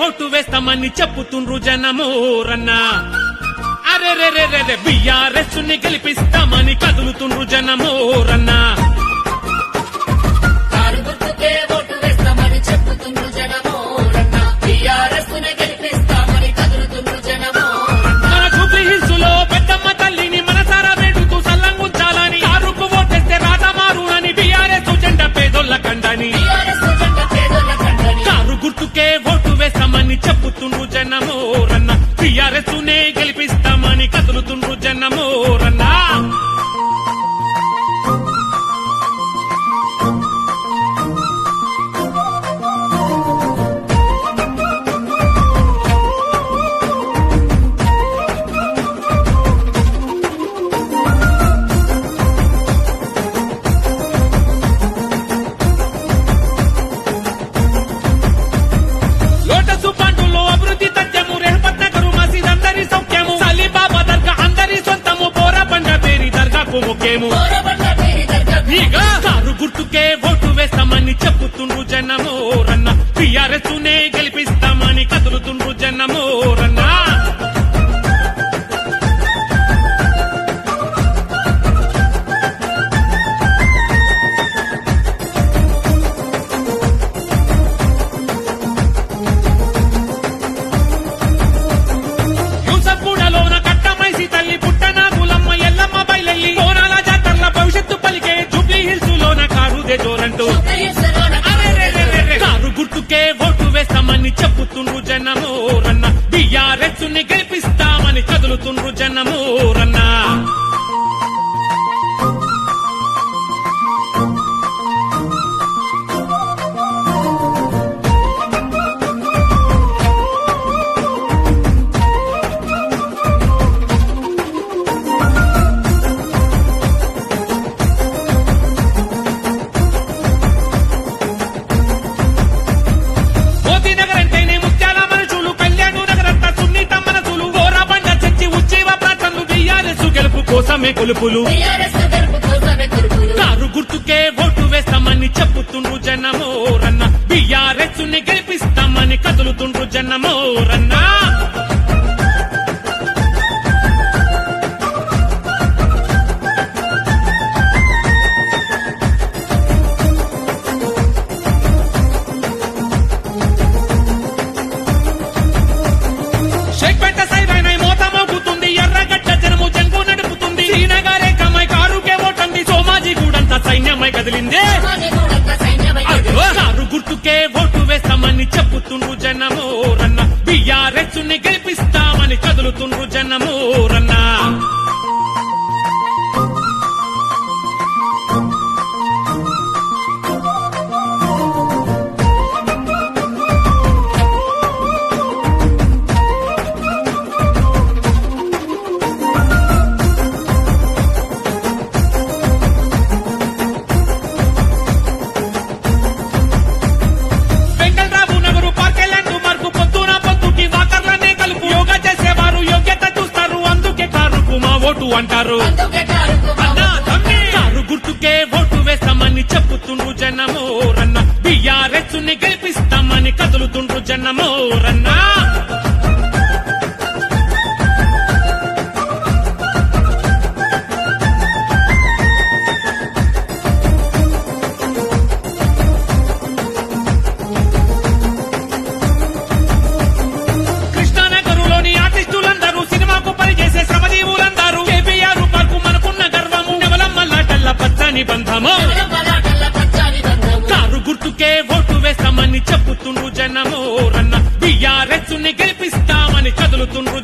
Vote వేస్తామని చెప్పుతుండ్రు జనమోరన్నా. అరే రే రే రే రే BRS ని గెలిపిస్తామని కదులుతుండ్రు జనమోరన్నా. కారు గుర్తుకే ఓటు వేస్తామని చెప్పుతుండ్రు జనమోరన్న. బీఆర్ఎస్ ని గెలిపిస్తామని కదులుతుండ్రు జనమోరన్న. మన జూబ్లీ హిల్స్ లో పెద్దమ్మ తల్లిని మనసారా వేడుతూ సల్లంగుంచాలని, కారుకు ఓటేస్తే రాతమారు అని బీఆర్ఎస్ జెండా పేదోళ్ళ కండని. బీఆర్ఎస్ జెండా పేదోళ్ళ కండని. కారు గుర్తుకే ఓటు వేస్తామని చెప్పుతుండ్రు జనమోరన్న. బీఆర్ఎస్ నే గెలిపిస్తామని కదులుతుండ్రు జనమోరన్నా. లోటసు పండులో అభివృద్ధి తథ్యము, రేహపత్ నగరు మసీద్ అందరి సౌఖ్యము, సాలిబాబా దర్గా అందరి సొంతము, బోరా బండ పేరి దర్గాకు ముఖ్యము. బోరబండ పేరి దర్గాకు. ఇక కారు గుర్తుకే ఓటు వేస్తామని చెప్పుతుండ్రు జనమోరన్న. బీఆర్ఎస్ నే గెలిపిస్తామని కదులుతుండ్రు జనమోరన్నా. యూసఫ్గూడలోన కట్టమైసి తల్లి పుట్టనాగులమ్మ ఎల్లమ్మ బయలెల్లి, కోనాల జాతరల భవిష్యత్తు పలికే జూబ్లీ హిల్స్ లోన కారుదే జోరంటూ. ఉదయిస్తులోన కారు గుర్తుకే ఓటు వేస్తామని చెప్పుతుండ్రు జనమోరన్న. బీఆర్ఎస్ ని గెలిపిస్తామని కదులుతుండ్రు జనమోరన్నా. మోతీనగర్ అంటేనే ముత్యాల మనుషులు, కళ్యాణ్ నగర్ అంతా సున్నిత మనసులు, బోరా బండ చచ్చి ఉజ్జీవ ప్రాంతాలు, బీఆర్ఎస్ గెలుపు కోసమే కొలుపులు. బీఆర్ఎస్ గెలుపు కోసమే కురుకులు. కారు గుర్తుకే ఓటు వేస్తామని చెప్పుతుండ్రు జనమోరన్న. బీఆర్ఎస్ ని గెలిపిస్తామని కదులుతుండ్రు జనమోరన్నా. షేక్పేట సైరానై మోత మోగుతుంది, ఎర్రగడ్డ జనము జంగు నడుపుతుంది, శ్రీనగరే కమై కారుకే ఓటంది, సోమాజిగూడంతా సైన్యమై కదిలిందే. సోమాజిగూడంత సైన్యమై అదిగో కారు గుర్తుకే ఓటు వేస్తామని చెప్పుతుండ్రు జనమోరన్న. బీఆర్ఎస్ ని గెలిపిస్తామని కదులుతుండ్రు జనమోరన్నా. వెంకట్రావు నగరు పార్కెల్లాండు మార్కు, పొద్దున పొద్దుకి వాకర్లనే కలుపు, యోగా చేసేవారు యోగ్యత చూస్తారు, అందుకే కారుకు మా ఓటు అంటారు. అందుకే కారుకు మా అన్నా తమ్మి, కారు గుర్తుకే ఓటు వేస్తామని చెప్పుతుండ్రు జనమోరన్న. బీఆర్ఎస్ ని గెలిపిస్తామని కదులుతుండ్రు జనమోరన్నా. కృష్ణానగరులోని ఆర్టిస్టులందరూ, సినిమాకు పనిచేసే శ్రమజీవులందరూ, కేబీఆర్ పార్కు మనకున్న గర్వము, నెవలమ్మలాటల్ల పచ్చని బంధము. మలాటల్ల పచ్చాని బంధము. కారు గుర్తుకే ఓటు వేస్తామని చెప్పుతుండ్రు జనమోరన్న. బీఆర్ఎస్ ని గెలిపిస్తామని కదులుతుండ్రు